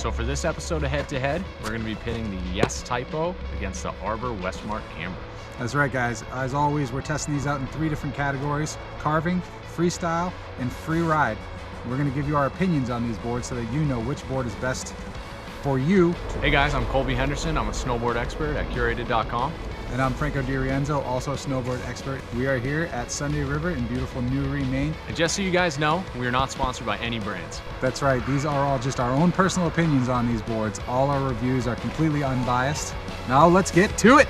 So for this episode of Head to Head, we're going to be pitting the Typo against the Arbor Westmark Camber. That's right, guys. As always, we're testing these out in 3 different categories: carving, freestyle, and freeride. We're going to give you our opinions on these boards so that you know which board is best for you. Hey guys, I'm Colby Henderson. I'm a snowboard expert at Curated.com. And I'm Franco DiRienzo, also a snowboard expert. We are here at Sunday River in beautiful Newry, Maine. And just so you guys know, we are not sponsored by any brands. That's right. These are all just our own personal opinions on these boards. All our reviews are completely unbiased. Now let's get to it.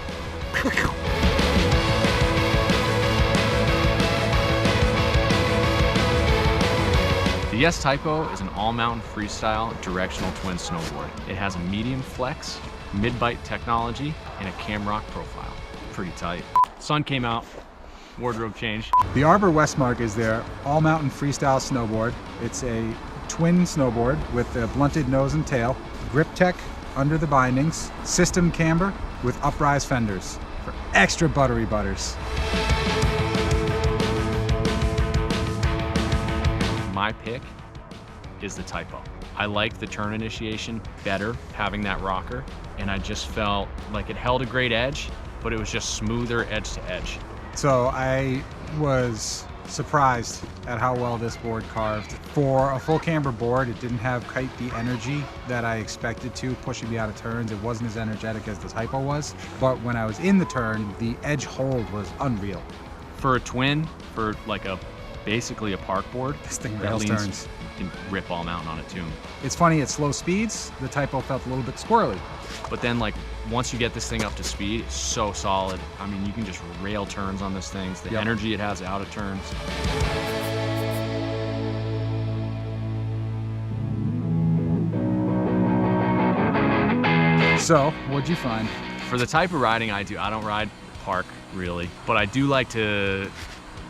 The Typo is an all-mountain freestyle directional twin snowboard. It has a medium flex, mid-bite technology, and a cam rock profile. Pretty tight. Sun came out, wardrobe changed. The Arbor Westmark is their all-mountain freestyle snowboard. It's a twin snowboard with a blunted nose and tail, grip tech under the bindings, system camber with uprise fenders for extra buttery butters. My pick is the Typo. I like the turn initiation better, having that rocker, and I just felt like it held a great edge, but it was just smoother edge to edge. So I was surprised at how well this board carved. For a full camber board, it didn't have quite the energy that I expected to, pushing me out of turns. It wasn't as energetic as the Typo was, but when I was in the turn, the edge hold was unreal. For a twin, for like basically a park board, this thing rails turns. You can rip all mountain on it too. It's funny, at slow speeds, the Typo felt a little bit squirrely. But then like once you get this thing up to speed, it's so solid. I mean, you can just rail turns on this thing. The energy it has out of turns. So, what'd you find? For the type of riding I do, I don't ride park really, but I do like to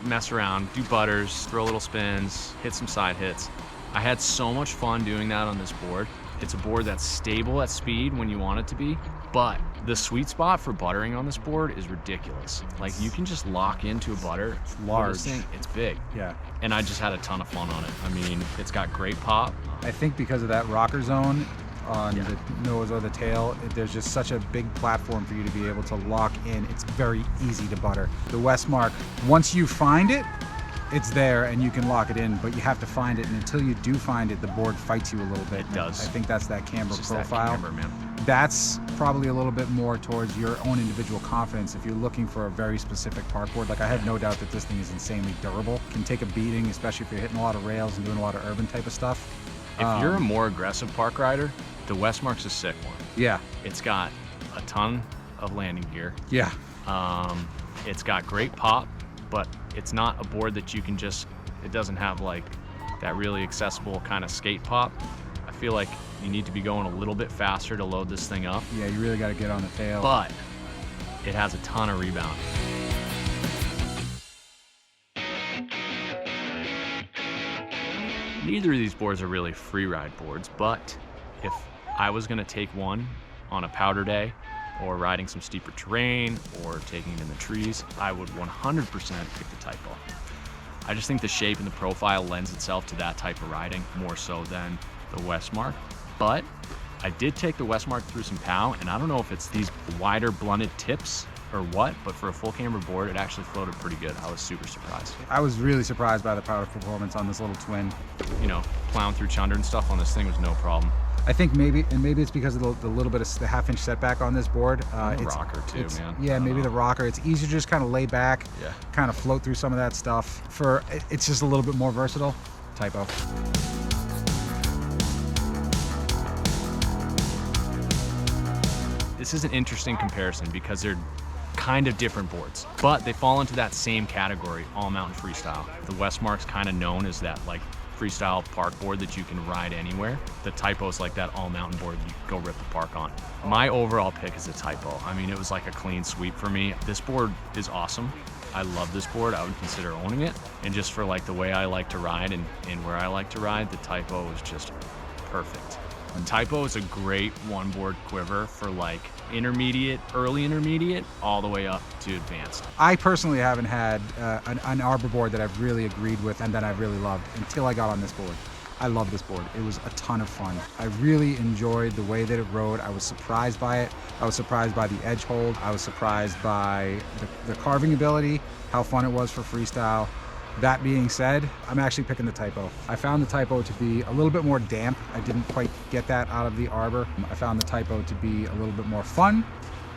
mess around, do butters, throw little spins, hit some side hits. I had so much fun doing that on this board. It's a board that's stable at speed when you want it to be, but the sweet spot for buttering on this board is ridiculous. Like you can just lock into a butter. It's large. This thing, it's big. Yeah. And I just had a ton of fun on it. I mean, it's got great pop. I think because of that rocker zone on the nose or the tail, there's just such a big platform for you to be able to lock in. It's very easy to butter. The Westmark, once you find it, it's there and you can lock it in, but you have to find it, and until you do find it, the board fights you a little bit. It does. I think that's that camber profile. That camber, man. That's probably a little bit more towards your own individual confidence. If you're looking for a very specific park board, like I have no doubt that this thing is insanely durable. Can take a beating, especially if you're hitting a lot of rails and doing a lot of urban type of stuff. If you're a more aggressive park rider, the Westmark's a sick one. Yeah. It's got a ton of landing gear. Yeah. It's got great pop, but it's not a board that you can just, it doesn't have like that really accessible kind of skate pop. I feel like you need to be going a little bit faster to load this thing up. Yeah, you really got to get on the tail. But it has a ton of rebound. Neither of these boards are really free ride boards, but if I was gonna take one on a powder day or riding some steeper terrain or taking it in the trees, I would 100% pick the Typo. I just think the shape and the profile lends itself to that type of riding more so than the Westmark. But I did take the Westmark through some POW, and I don't know if it's these wider blunted tips or what, but for a full camber board, it actually floated pretty good. I was super surprised. I was really surprised by the powder performance on this little twin. You know, plowing through chunder and stuff on this thing was no problem. I think maybe it's because of the little bit of the half-inch setback on this board. The rocker too, man. Yeah, maybe the rocker. It's easier to just kind of lay back, kind of float through some of that stuff. It's just a little bit more versatile. Typo. This is an interesting comparison because they're kind of different boards, but they fall into that same category, all mountain freestyle. The Westmark's kind of known as that like freestyle park board that you can ride anywhere. The Typo's like that all mountain board you go rip the park on. My overall pick is the Typo. I mean, it was like a clean sweep for me. This board is awesome. I love this board. I would consider owning it. And just for like the way I like to ride and where I like to ride, the Typo is just perfect. And Typo is a great one board quiver for like intermediate, early intermediate, all the way up to advanced. I personally haven't had an Arbor board that I've really agreed with and that I've really loved until I got on this board. I love this board. It was a ton of fun. I really enjoyed the way that it rode. I was surprised by it. I was surprised by the edge hold. I was surprised by the carving ability, how fun it was for freestyle. That being said, I'm actually picking the Typo. I found the Typo to be a little bit more damp. I didn't quite get that out of the Arbor. I found the Typo to be a little bit more fun.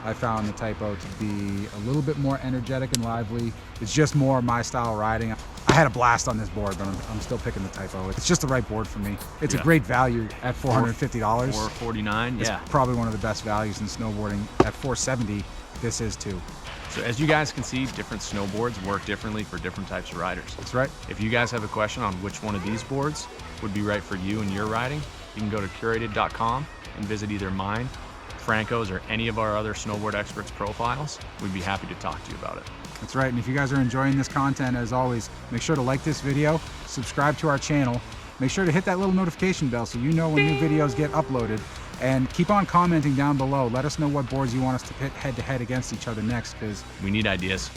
I found the Typo to be a little bit more energetic and lively. It's just more my style riding. I had a blast on this board, but I'm still picking the Typo. It's just the right board for me. It's a great value at $450. $449, it's probably one of the best values in snowboarding. At $470, this is too. So as you guys can see, different snowboards work differently for different types of riders. That's right. If you guys have a question on which one of these boards would be right for you and your riding, you can go to curated.com and visit either mine, Franco's, or any of our other snowboard experts' profiles. We'd be happy to talk to you about it. That's right, and if you guys are enjoying this content, as always, make sure to like this video, subscribe to our channel, make sure to hit that little notification bell so you know when new videos get uploaded, and keep on commenting down below. Let us know what boards you want us to pit head-to-head against each other next, because we need ideas.